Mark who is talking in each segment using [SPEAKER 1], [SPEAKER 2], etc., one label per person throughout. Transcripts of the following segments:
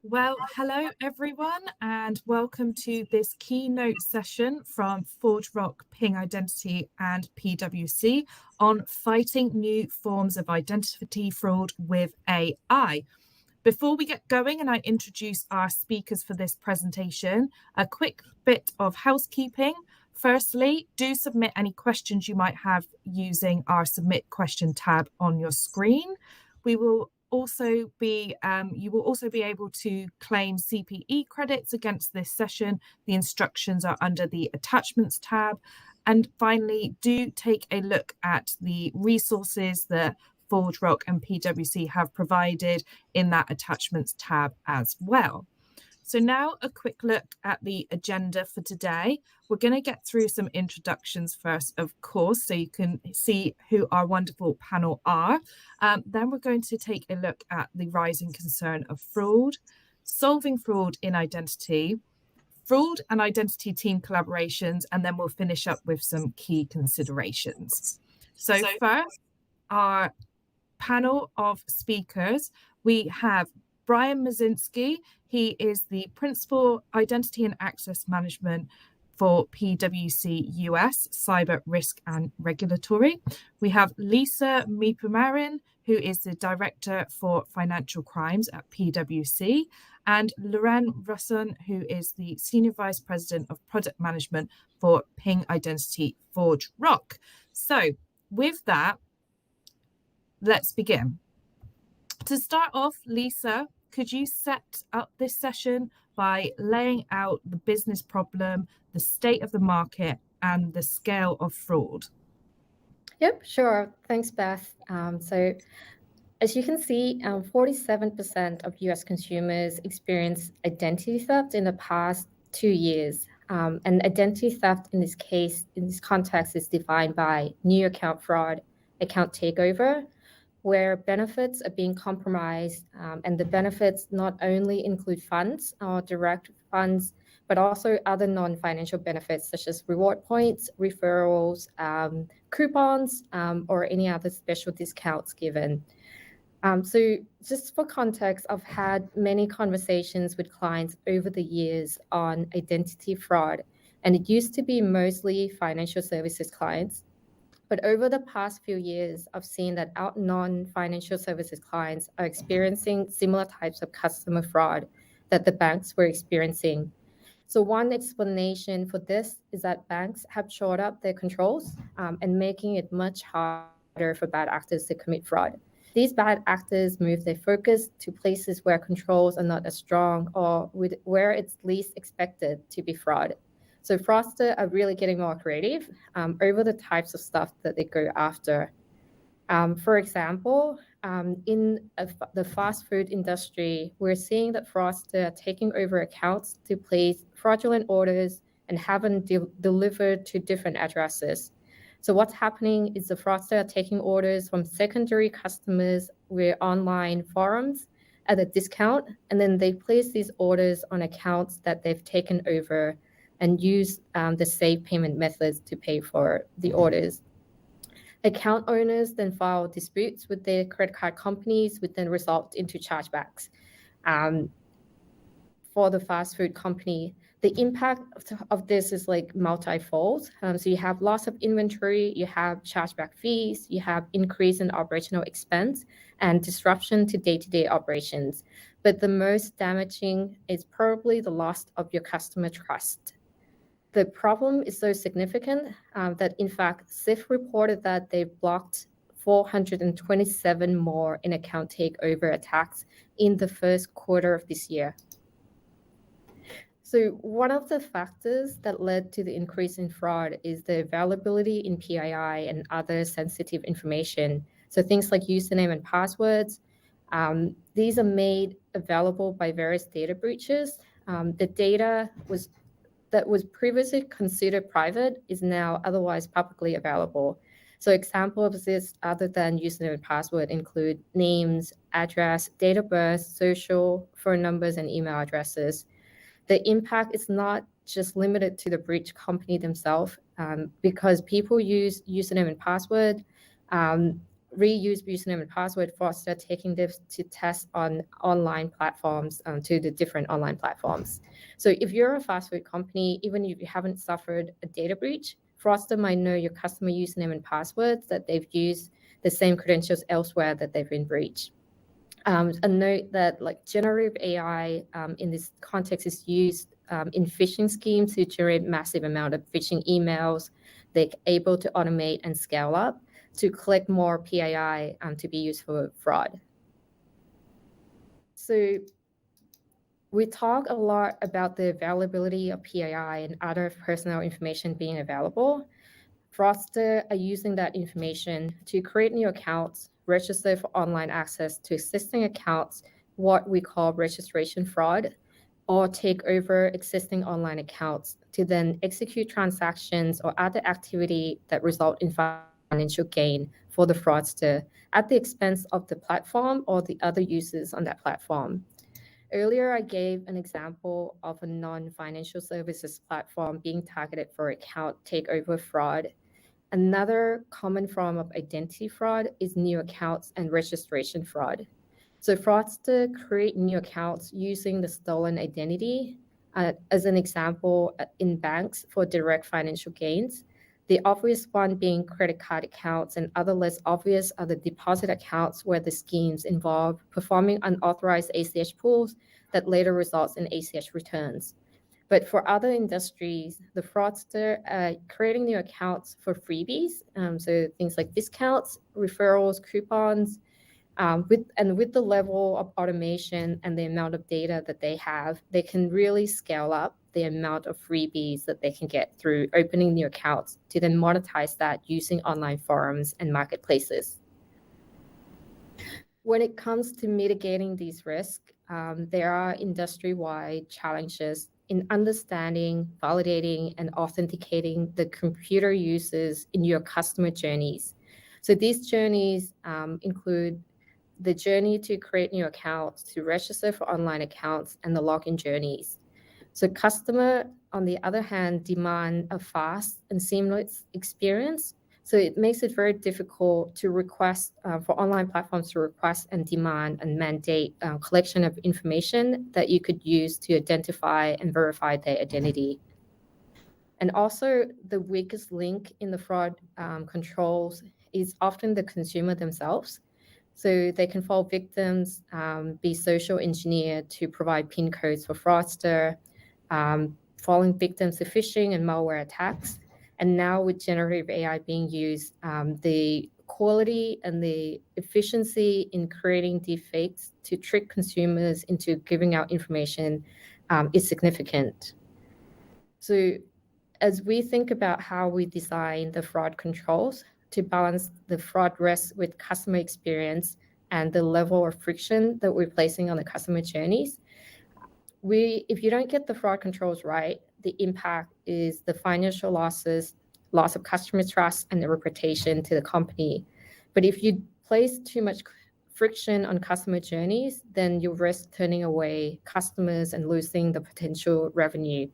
[SPEAKER 1] Well, hello everyone, and welcome to this keynote session from ForgeRock, Ping Identity, and PwC on fighting new forms of identity fraud with AI. Before we get going and I introduce our speakers for this presentation, a quick bit of housekeeping. Firstly, do submit any questions you might have using our Submit Question tab on your screen. You will also be able to claim CPE credits against this session. The instructions are under the Attachments tab. And finally, do take a look at the resources that ForgeRock and PwC have provided in that Attachments tab as well. So now a quick look at the agenda for today. We're going to get through some introductions first, of course, so you can see who our wonderful panel are. Then we're going to take a look at the rising concern of fraud, solving fraud in identity, fraud and identity team collaborations, and then we'll finish up with some key considerations. So first, our panel of speakers, we have Brian Mazinski. He is the Principal Identity and Access Management for PwC US, Cyber Risk and Regulatory. We have Lisa Mipamarin, who is the Director for Financial Crimes at PwC, and Loren Russon, who is the Senior Vice President of Product Management for Ping Identity ForgeRock. So with that, let's begin. To start off, Lisa, could you set up this session by laying out the business problem, the state of the market, and the scale of fraud?
[SPEAKER 2] Yep, sure. Thanks, Beth. So as you can see, 47% of US consumers experience identity theft in the past 2 years. And identity theft in this case, in this context, is defined by new account fraud, account takeover, where benefits are being compromised, and the benefits not only include funds or direct funds, but also other non-financial benefits such as reward points, referrals, coupons, or any other special discounts given. So just for context, I've had many conversations with clients over the years on identity fraud, and it used to be mostly financial services clients. But over the past few years, I've seen that our non-financial services clients are experiencing similar types of customer fraud that the banks were experiencing. So one explanation for this is that banks have shored up their controls and making it much harder for bad actors to commit fraud. These bad actors move their focus to places where controls are not as strong or where it's least expected to be fraud. So fraudsters are really getting more creative over the types of stuff that they go after. For example, in the fast food industry, we're seeing that fraudsters are taking over accounts to place fraudulent orders and have them delivered to different addresses. So what's happening is the fraudsters are taking orders from secondary customers with online forums at a discount, and then they place these orders on accounts that they've taken over and use the safe payment methods to pay for the orders. Account owners then file disputes with their credit card companies, which then result into chargebacks. For the fast food company, the impact of this is like multi-fold. So you have loss of inventory, you have chargeback fees, you have increase in operational expense and disruption to day-to-day operations. But the most damaging is probably the loss of your customer trust. The problem is so significant that, in fact, CIF reported that they blocked 427 more in account takeover attacks in the first quarter of this year. So one of the factors that led to the increase in fraud is the availability in PII and other sensitive information. So things like username and passwords, these are made available by various data breaches. The data that was previously considered private is now otherwise publicly available. So examples of this other than username and password include names, address, date of birth, social, phone numbers, and email addresses. The impact is not just limited to the breach company themselves, because people use username and password reuse username and password fraudster taking this to test on online platforms, to the different online platforms. So if you're a fast food company, even if you haven't suffered a data breach, fraudster might know your customer username and passwords, that they've used the same credentials elsewhere that they've been breached. And note that like generative AI in this context is used in phishing schemes to generate massive amount of phishing emails. They're able to automate and scale up to collect more PII to be used for fraud. So we talk a lot about the availability of PII and other personal information being available. Fraudsters are using that information to create new accounts, register for online access to existing accounts, what we call registration fraud, or take over existing online accounts to then execute transactions or other activity that result in financial gain for the fraudster at the expense of the platform or the other users on that platform. Earlier, I gave an example of a non-financial services platform being targeted for account takeover fraud. Another common form of identity fraud is new accounts and registration fraud. So fraudsters create new accounts using the stolen identity. As an example, in banks for direct financial gains. The obvious one being credit card accounts, and other less obvious are the deposit accounts where the schemes involve performing unauthorized ACH pools that later results in ACH returns. But for other industries, the fraudster are creating new accounts for freebies, so things like discounts, referrals, coupons, with the level of automation and the amount of data that they have, they can really scale up the amount of freebies that they can get through opening new accounts to then monetize that using online forums and marketplaces. When it comes to mitigating these risks, there are industry-wide challenges in understanding, validating, and authenticating the computer uses in your customer journeys. So these journeys include the journey to create new accounts, to register for online accounts, and the login journeys. So customer, on the other hand, demand a fast and seamless experience. So it makes it very difficult to request for online platforms to request and demand and mandate collection of information that you could use to identify and verify their identity. And also the weakest link in the fraud controls is often the consumer themselves. So they can fall victims, be social engineered to provide PIN codes for fraudster, falling victims to phishing and malware attacks. And now with generative AI being used, the quality and the efficiency in creating deepfakes to trick consumers into giving out information is significant. So as we think about how we design the fraud controls to balance the fraud risk with customer experience and the level of friction that we're placing on the customer journeys, if you don't get the fraud controls right, the impact is the financial losses, loss of customer trust, and the reputation to the company. But if you place too much friction on customer journeys, then you risk turning away customers and losing the potential revenue.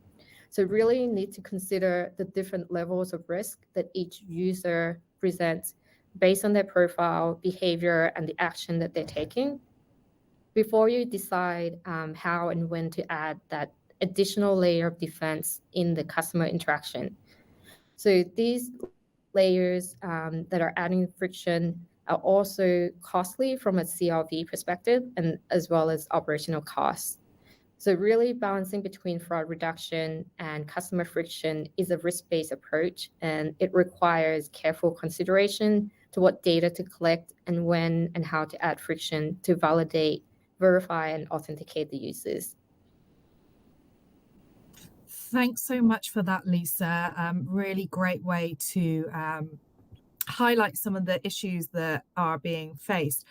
[SPEAKER 2] So really need to consider the different levels of risk that each user presents based on their profile, behavior, and the action that they're taking before you decide how and when to add that additional layer of defense in the customer interaction. So these layers that are adding friction are also costly from a CRV perspective and as well as operational costs. So really balancing between fraud reduction and customer friction is a risk-based approach, and it requires careful consideration to what data to collect and when and how to add friction to validate, verify, and authenticate the users.
[SPEAKER 1] Thanks so much for that, Lisa. Really great way to highlight some of the issues that are being faced.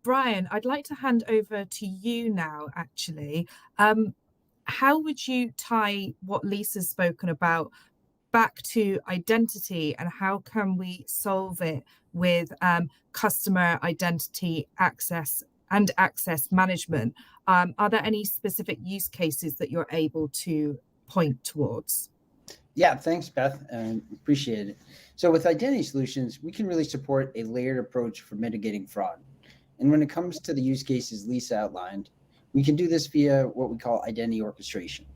[SPEAKER 1] Brian, I'd like to hand over to you now, actually. How would you tie what Lisa's spoken about back to identity, and how can we solve it with customer identity access and access management? Are there any specific use cases that you're able to point towards?
[SPEAKER 3] Yeah, thanks, Beth. Appreciate it. So with identity solutions, we can really support a layered approach for mitigating fraud. And when it comes to the use cases Lisa outlined, we can do this via what we call identity orchestration.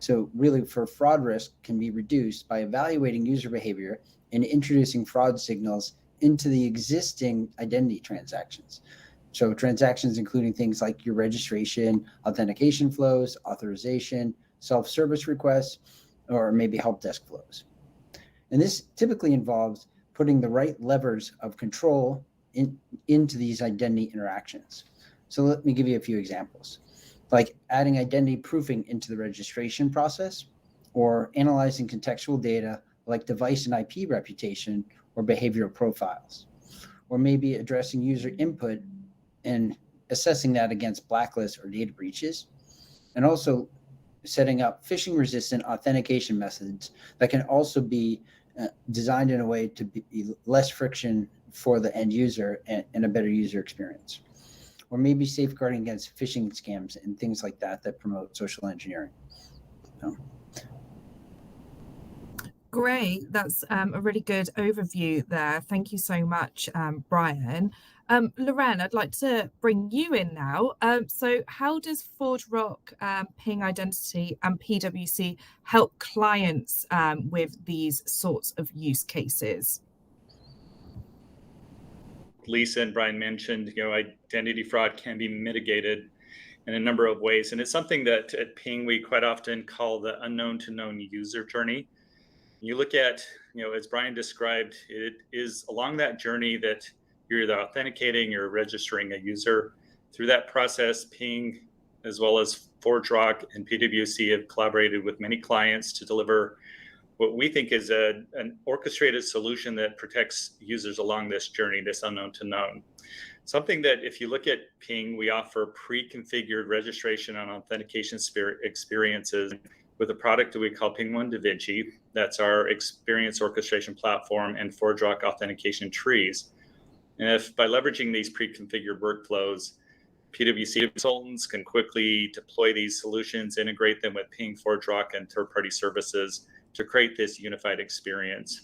[SPEAKER 3] So really for fraud risk can be reduced by evaluating user behavior and introducing fraud signals into the existing identity transactions. So transactions including things like your registration, authentication flows, authorization, self-service requests, or maybe help desk flows. And this typically involves putting the right levers of control into these identity interactions. So let me give you a few examples, like adding identity proofing into the registration process, or analyzing contextual data like device and IP reputation or behavioral profiles, or maybe addressing user input and assessing that against blacklists or data breaches, and also setting up phishing resistant authentication methods that can also be designed in a way to be less friction for the end user and a better user experience. Or maybe safeguarding against phishing scams and things like that that promote social engineering.
[SPEAKER 1] Great. That's a really good overview there. Thank you so much, Brian. Loren, I'd like to bring you in now. So how does ForgeRock, Ping Identity and PwC help clients with these sorts of use cases?
[SPEAKER 4] Lisa and Brian mentioned, identity fraud can be mitigated in a number of ways. And it's something that at Ping, we quite often call the unknown to known user journey. You look at, as Brian described, it is along that journey that you're either authenticating or registering a user. Through that process, Ping, as well as ForgeRock and PwC, have collaborated with many clients to deliver what we think is an orchestrated solution that protects users along this journey, this unknown to known. Something that if you look at Ping, we offer pre-configured registration and authentication experiences with a product that we call PingOne DaVinci. That's our experience orchestration platform and ForgeRock authentication trees. And if by leveraging these pre-configured workflows, PwC consultants can quickly deploy these solutions, integrate them with Ping, ForgeRock, and third-party services to create this unified experience.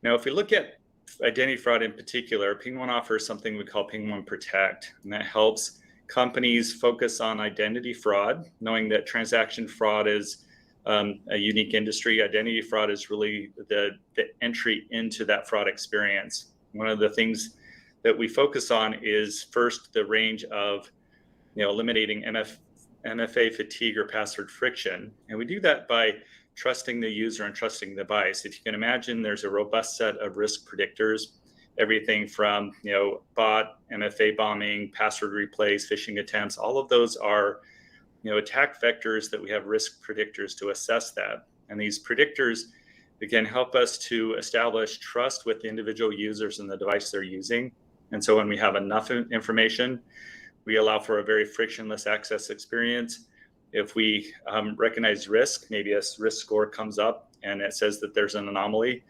[SPEAKER 4] Now, if we look at identity fraud in particular, PingOne offers something we call PingOne Protect, and that helps companies focus on identity fraud, knowing that transaction fraud is a unique industry. Identity fraud is really the entry into that fraud experience. One of the things that we focus on is first the range of eliminating MFA fatigue or password friction. And we do that by trusting the user and trusting the device. If you can imagine, there's a robust set of risk predictors, everything from bot, MFA bombing, password replays, phishing attempts. All of those are attack vectors that we have risk predictors to assess that. And these predictors, again, help us to establish trust with the individual users and the device they're using. And so when we have enough information, we allow for a very frictionless access experience. If we recognize risk, maybe a risk score comes up and it says that there's an anomaly,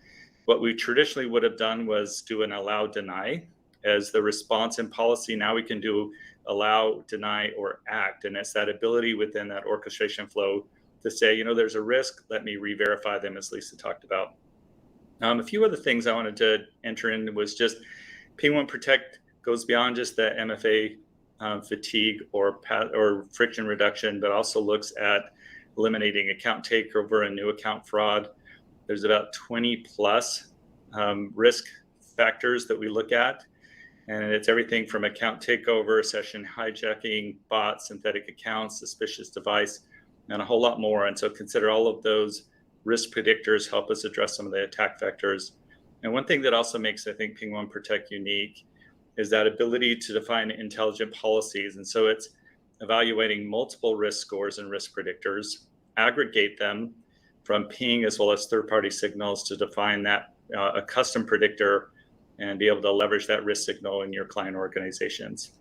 [SPEAKER 4] what we traditionally would have done was do an allow deny as the response in policy. Now we can do allow, deny, or act. And it's that ability within that orchestration flow to say, there's a risk, let me re-verify them, as Lisa talked about. A few other things I wanted to enter in was just PingOne Protect goes beyond just the MFA fatigue or friction reduction, but also looks at eliminating account takeover and new account fraud. There's about 20 plus risk factors that we look at. And it's everything from account takeover, session hijacking, bots, synthetic accounts, suspicious device, and a whole lot more. And so consider all of those risk predictors help us address some of the attack vectors. And one thing that also makes, I think, PingOne Protect unique is that ability to define intelligent policies. And so it's evaluating multiple risk scores and risk predictors, aggregate them from Ping as well as third-party signals to define that a custom predictor and be able to leverage that risk signal in your client organizations.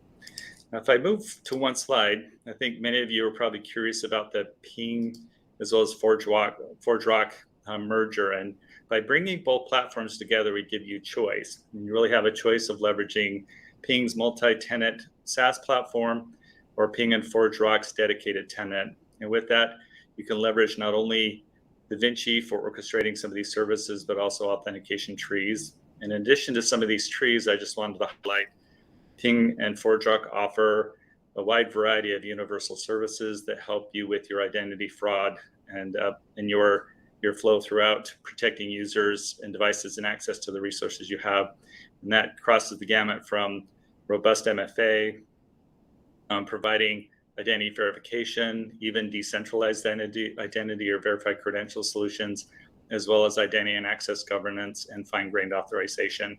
[SPEAKER 4] Now, if I move to one slide, I think many of you are probably curious about the Ping as well as ForgeRock merger. And by bringing both platforms together, we give you choice. And you really have a choice of leveraging Ping's multi-tenant SaaS platform or Ping and ForgeRock's dedicated tenant. And with that, you can leverage not only DaVinci for orchestrating some of these services, but also authentication trees. In addition to some of these trees, I just wanted to highlight Ping and ForgeRock offer a wide variety of universal services that help you with your identity fraud and your flow throughout, protecting users and devices and access to the resources you have. And that crosses the gamut from robust MFA, providing identity verification, even decentralized identity or verified credential solutions, as well as identity and access governance and fine-grained authorization.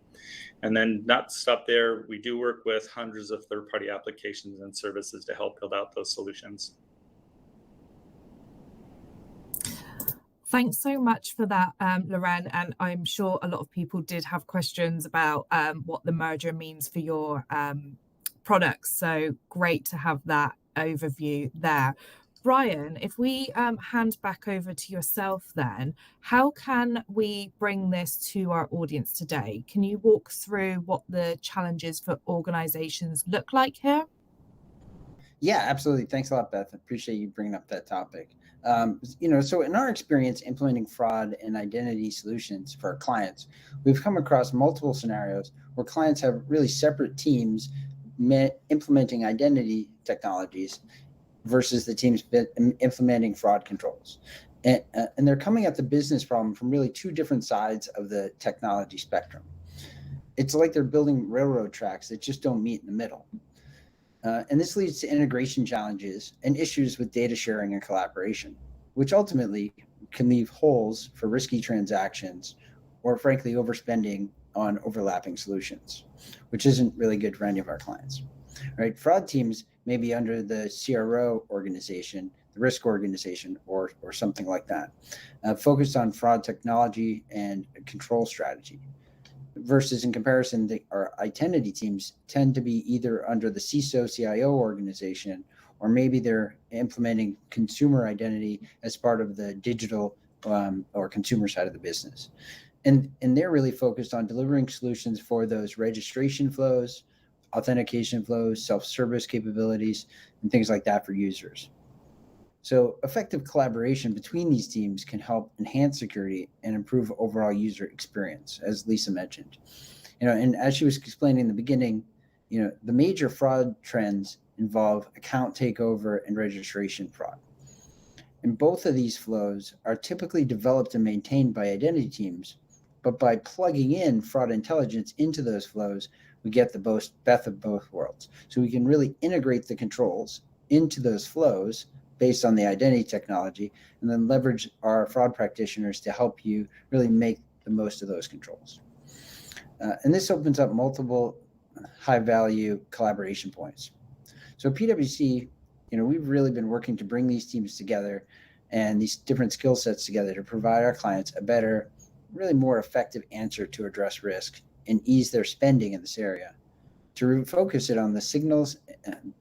[SPEAKER 4] And then not to stop there, we do work with hundreds of third-party applications and services to help build out those solutions.
[SPEAKER 1] Thanks so much for that, Loren. And I'm sure a lot of people did have questions about what the merger means for your products. So great to have that overview there. Brian, if we hand back over to yourself then, how can we bring this to our audience today? Can you walk through what the challenges for organizations look like here?
[SPEAKER 3] Yeah, absolutely. Thanks a lot, Beth. I appreciate you bringing up that topic. So in our experience implementing fraud and identity solutions for our clients, we've come across multiple scenarios where clients have really separate teams implementing identity technologies versus the teams implementing fraud controls. And they're coming at the business problem from really two different sides of the technology spectrum. It's like they're building railroad tracks that just don't meet in the middle. And this leads to integration challenges and issues with data sharing and collaboration, which ultimately can leave holes for risky transactions or frankly overspending on overlapping solutions, which isn't really good for any of our clients. Right? Fraud teams may be under the CRO organization, the risk organization, or something like that, focused on fraud technology and control strategy. Versus in comparison, our identity teams tend to be either under the CISO, CIO organization, or maybe they're implementing consumer identity as part of the digital or consumer side of the business. And they're really focused on delivering solutions for those registration flows, authentication flows, self-service capabilities, and things like that for users. So effective collaboration between these teams can help enhance security and improve overall user experience, as Lisa mentioned. And as she was explaining in the beginning, the major fraud trends involve account takeover and registration fraud. And both of these flows are typically developed and maintained by identity teams, but by plugging in fraud intelligence into those flows, we get the best of both worlds. So we can really integrate the controls into those flows based on the identity technology, and then leverage our fraud practitioners to help you really make the most of those controls. And this opens up multiple high-value collaboration points. So PwC, we've really been working to bring these teams together and these different skill sets together to provide our clients a better, really more effective answer to address risk and ease their spending in this area, to focus it on the signals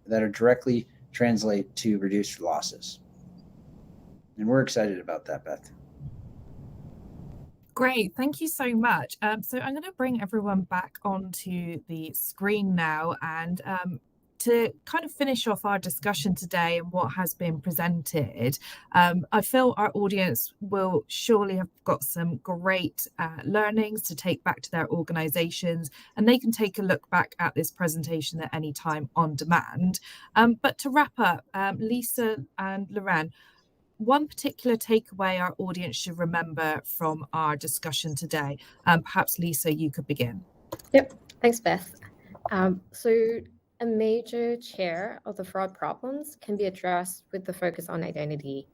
[SPEAKER 3] that are directly translate to reduced losses. And we're excited about that, Beth.
[SPEAKER 1] Great, thank you so much. So I'm going to bring everyone back onto the screen now, and to kind of finish off our discussion today and what has been presented, I feel our audience will surely have got some great learnings to take back to their organizations, and they can take a look back at this presentation at any time on demand. But to wrap up, Lisa and Loren, one particular takeaway our audience should remember from our discussion today. Perhaps Lisa, you could begin.
[SPEAKER 2] Yep, thanks, Beth. So a major share of the fraud problems can be addressed with the focus on identity.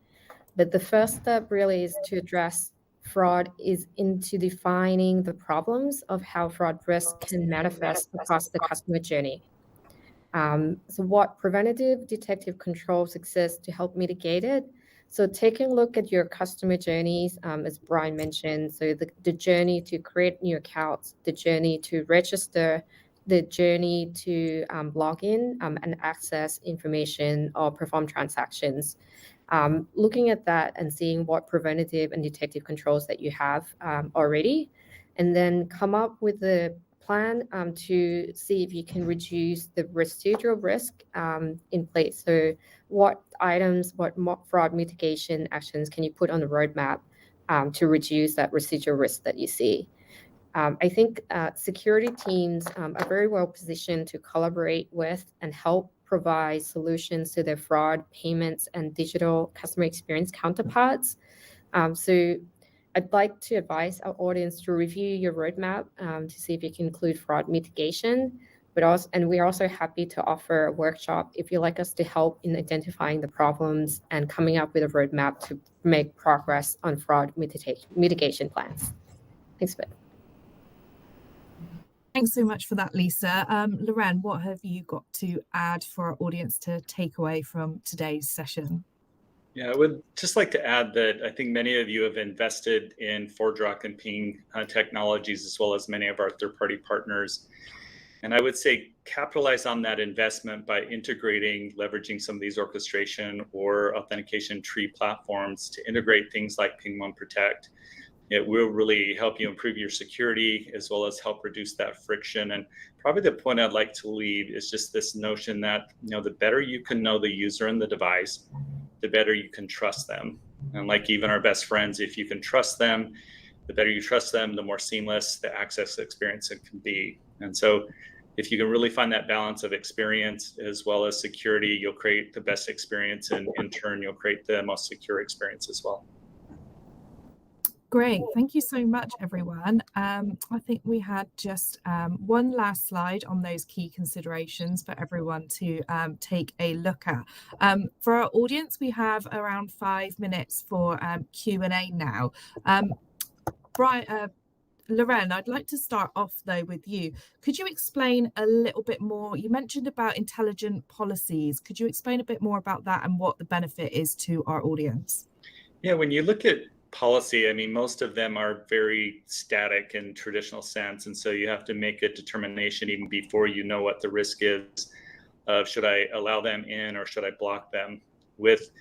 [SPEAKER 2] But the first step really is to address fraud is into defining the problems of how fraud risk can manifest across the customer journey. So what preventative detective controls exist to help mitigate it? So taking a look at your customer journeys, as Brian mentioned, so the journey to create new accounts, the journey to register, the journey to log in and access information or perform transactions. Looking at that and seeing what preventative and detective controls that you have already, and then come up with a plan to see if you can reduce the residual risk in place. So what items, what fraud mitigation actions can you put on the roadmap to reduce that residual risk that you see. I think security teams are very well positioned to collaborate with and help provide solutions to their fraud, payments, and digital customer experience counterparts. So I'd like to advise our audience to review your roadmap to see if you can include fraud mitigation. And we're also happy to offer a workshop if you'd like us to help in identifying the problems and coming up with a roadmap to make progress on fraud mitigation plans. Thanks, Beth.
[SPEAKER 1] Thanks so much for that, Lisa. Loren, what have you got to add for our audience to take away from today's session?
[SPEAKER 4] Yeah, I would just like to add that I think many of you have invested in ForgeRock and Ping technologies, as well as many of our third-party partners. And I would say capitalize on that investment by integrating, leveraging some of these orchestration or authentication tree platforms to integrate things like PingOne Protect. It will really help you improve your security as well as help reduce that friction. And probably the point I'd like to leave is just this notion that, the better you can know the user and the device, the better you can trust them. And like even our best friends, if you can trust them, the better you trust them, the more seamless the access experience it can be. And so if you can really find that balance of experience as well as security, you'll create the best experience, and in turn, you'll create the most secure experience as well.
[SPEAKER 1] Great. Thank you so much, everyone. I think we had just one last slide on those key considerations for everyone to take a look at. For our audience, we have around 5 minutes for Q&A now. Loren, I'd like to start off though with you. Could you explain a little bit more? You mentioned about intelligent policies. Could you explain a bit more about that and what the benefit is to our audience? Yeah, when you look at policy, I mean, most of them are very static in traditional sense. And so you have to make a determination even before you know what the risk is of should I allow them in or should I block them? With,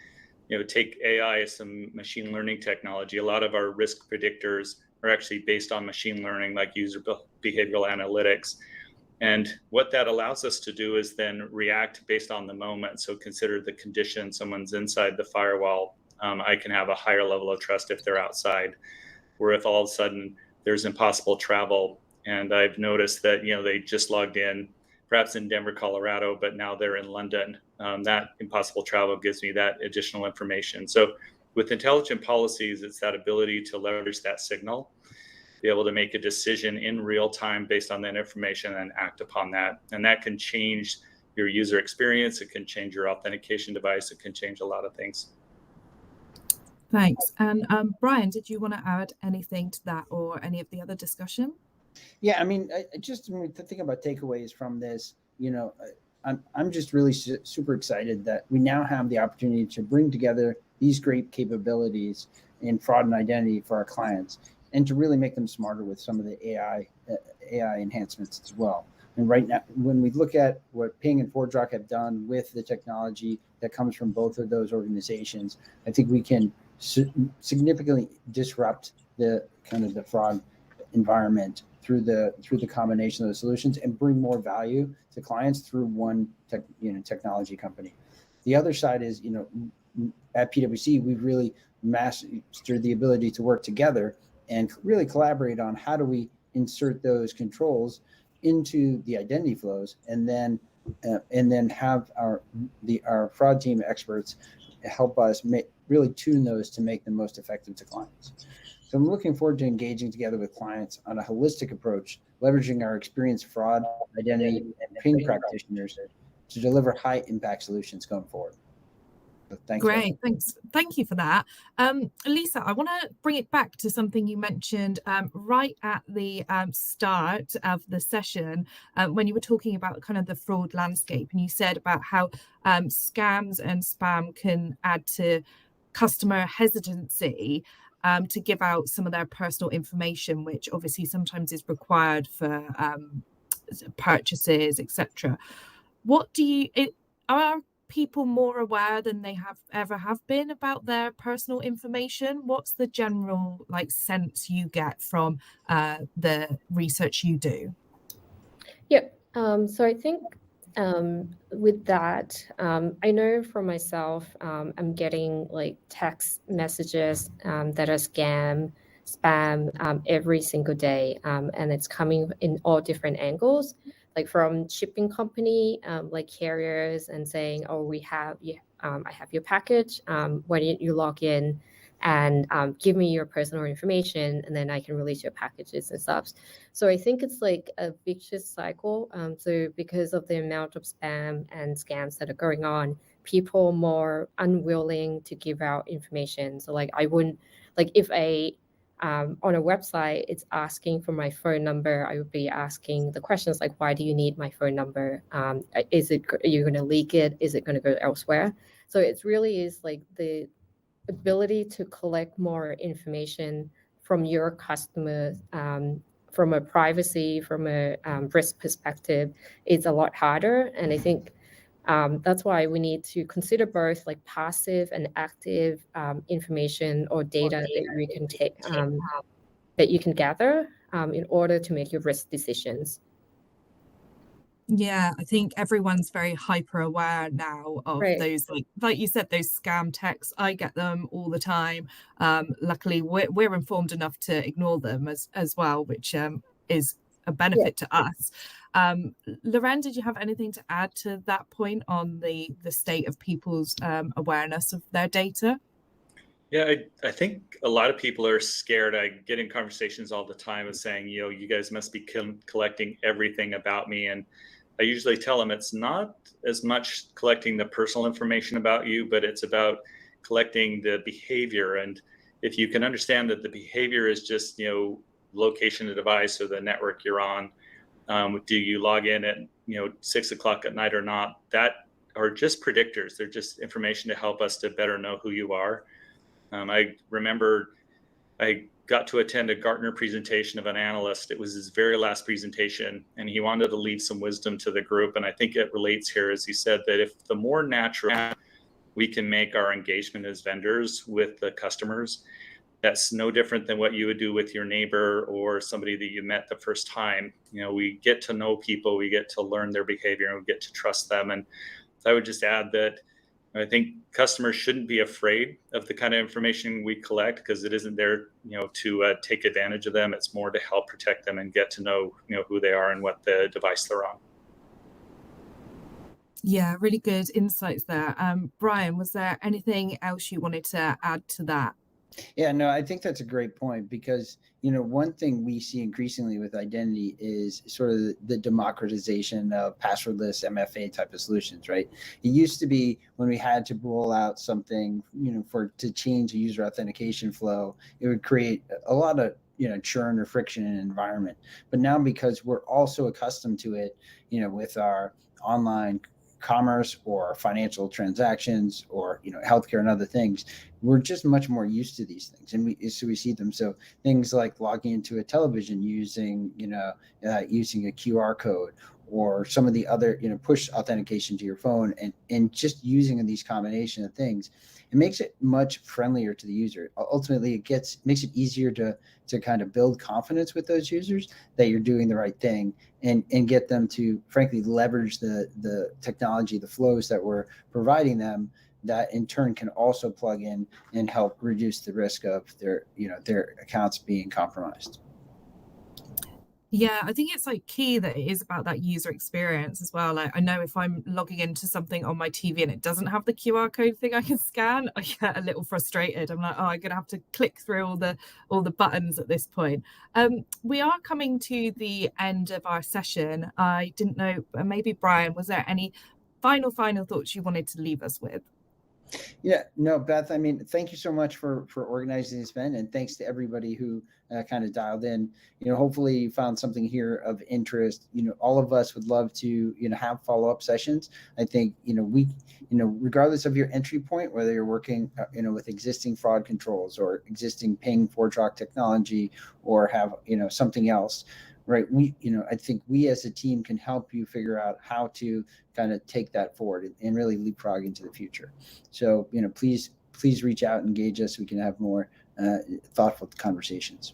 [SPEAKER 1] take AI as some machine learning technology. A lot of our risk predictors are actually based on machine learning, like user behavioral analytics. And what that allows us to do is then react based on the moment. So consider the condition, someone's inside the firewall. I can have a higher level of trust if they're outside, or if all of a sudden there's impossible travel. And I've noticed that, they just logged in, perhaps in Denver, Colorado, but now they're in London. That impossible travel gives me that additional information. So with intelligent policies, it's that ability to leverage that signal, be able to make a decision in real time based on that information and act upon that. And that can change your user experience. It can change your authentication device. It can change a lot of things. Thanks. And Brian, did you want to add anything to that or any of the other discussion?
[SPEAKER 3] Yeah, I mean, just when we think about takeaways from this, I'm just really super excited that we now have the opportunity to bring together these great capabilities in fraud and identity for our clients, and to really make them smarter with some of the AI enhancements as well. And right now, when we look at what Ping and ForgeRock have done with the technology that comes from both of those organizations, I think we can significantly disrupt the fraud environment through the combination of the solutions and bring more value to clients through one technology company. The other side is, at PwC, we've really mastered the ability to work together and really collaborate on how do we insert those controls into the identity flows, and then have our fraud team experts help us really tune those to make them most effective to clients. So I'm looking forward to engaging together with clients on a holistic approach, leveraging our experienced fraud, identity, and Ping practitioners to deliver high impact solutions going forward. So thanks.
[SPEAKER 1] Great, thanks. Thank you for that. Lisa, I want to bring it back to something you mentioned right at the start of the session when you were talking about kind of the fraud landscape, and you said about how scams and spam can add to customer hesitancy to give out some of their personal information, which obviously sometimes is required for purchases, etc. Are people more aware than they ever have been about their personal information? What's the general sense you get from the research you do?
[SPEAKER 2] Yep. So I think with that, I know for myself, I'm getting like text messages that are spam every single day, and it's coming in all different angles, like from shipping company, like carriers, and saying, "Oh, we have you, I have your package. Why don't you log in and give me your personal information, and then I can release your packages and stuff." So I think it's like a vicious cycle. So because of the amount of spam and scams that are going on, people are more unwilling to give out information. So like I wouldn't, like if on a website it's asking for my phone number, I would be asking the questions like, why do you need my phone number? Is it, are you going to leak it? Is it going to go elsewhere? So it really is like the ability to collect more information from your customers, from a privacy, from a risk perspective, is a lot harder. And I think that's why we need to consider both like passive and active information or data that we can take, that you can gather in order to make your risk decisions.
[SPEAKER 1] Yeah, I think everyone's very hyper aware now of
[SPEAKER 2] Right.
[SPEAKER 1] those, like you said, those scam texts. I get them all the time. Luckily, we're informed enough to ignore them as well, which is a benefit to us. Loren, did you have anything to add to that point on the state of people's awareness of their data?
[SPEAKER 4] Yeah, I think a lot of people are scared. I get in conversations all the time of saying, you guys must be collecting everything about me. And I usually tell them it's not as much collecting the personal information about you, but it's about collecting the behavior. And if you can understand that the behavior is just, location of the device or the network you're on, do you log in at, 6 o'clock at night or not? That are just predictors. They're just information to help us to better know who you are. I remember I got to attend a Gartner presentation of an analyst. It was his very last presentation, and he wanted to leave some wisdom to the group. And I think it relates here, as he said, that if the more natural we can make our engagement as vendors with the customers, that's no different than what you would do with your neighbor or somebody that you met the first time. We get to know people, we get to learn their behavior, and we get to trust them. And I would just add that I think customers shouldn't be afraid of the kind of information we collect, because it isn't there, to take advantage of them. It's more to help protect them and get to know, who they are and what the device they're on.
[SPEAKER 1] Yeah, really good insights there. Brian, was there anything else you wanted to add to that?
[SPEAKER 3] Yeah, no, I think that's a great point, because, one thing we see increasingly with identity is sort of the democratization of passwordless MFA type of solutions, right? It used to be when we had to roll out something, to change a user authentication flow, it would create a lot of, churn or friction in an environment. But now, because we're also accustomed to it, with our online commerce or financial transactions or healthcare and other things, we're just much more used to these things, and we see them. So things like logging into a television using using a QR code, or some of the other push authentication to your phone, and just using these combination of things, it makes it much friendlier to the user. Ultimately, it makes it easier to kind of build confidence with those users that you're doing the right thing, and get them to frankly leverage the technology, the flows that we're providing them, that in turn can also plug in and help reduce the risk of their accounts being compromised.
[SPEAKER 1] Yeah, I think it's like key that it is about that user experience as well. Like, I know if I'm logging into something on my TV and it doesn't have the QR code thing I can scan, I get a little frustrated. I'm like, oh, I'm gonna have to click through all the buttons at this point. We are coming to the end of our session. I didn't know, maybe Brian, was there any final thoughts you wanted to leave us with?
[SPEAKER 3] Yeah, no, Beth, I mean, thank you so much for organizing this event, and thanks to everybody who kind of dialed in. Hopefully you found something here of interest. All of us would love to have follow-up sessions. I think we regardless of your entry point, whether you're working with existing fraud controls or existing ping ForgeRock technology, or have something else, right? I think we as a team can help you figure out how to kind of take that forward and really leapfrog into the future. So, please reach out and engage us. We can have more thoughtful conversations.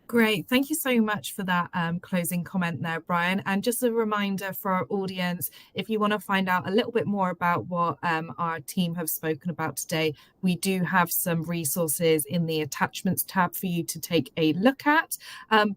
[SPEAKER 1] Great. Thank you so much for that closing comment there, Brian. And just a reminder for our audience, if you want to find out a little bit more about what our team have spoken about today, we do have some resources in the attachments tab for you to take a look at.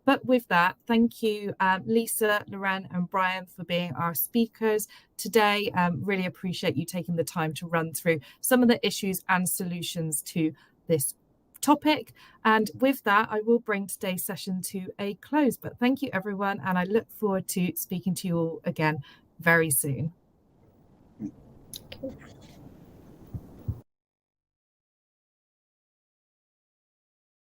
[SPEAKER 1] But with that, thank you, Lisa, Loren, and Brian for being our speakers today. Really appreciate you taking the time to run through some of the issues and solutions to this topic. And with that, I will bring today's session to a close. But thank you, everyone. And I look forward to speaking to you all again very soon.
[SPEAKER 2] Okay.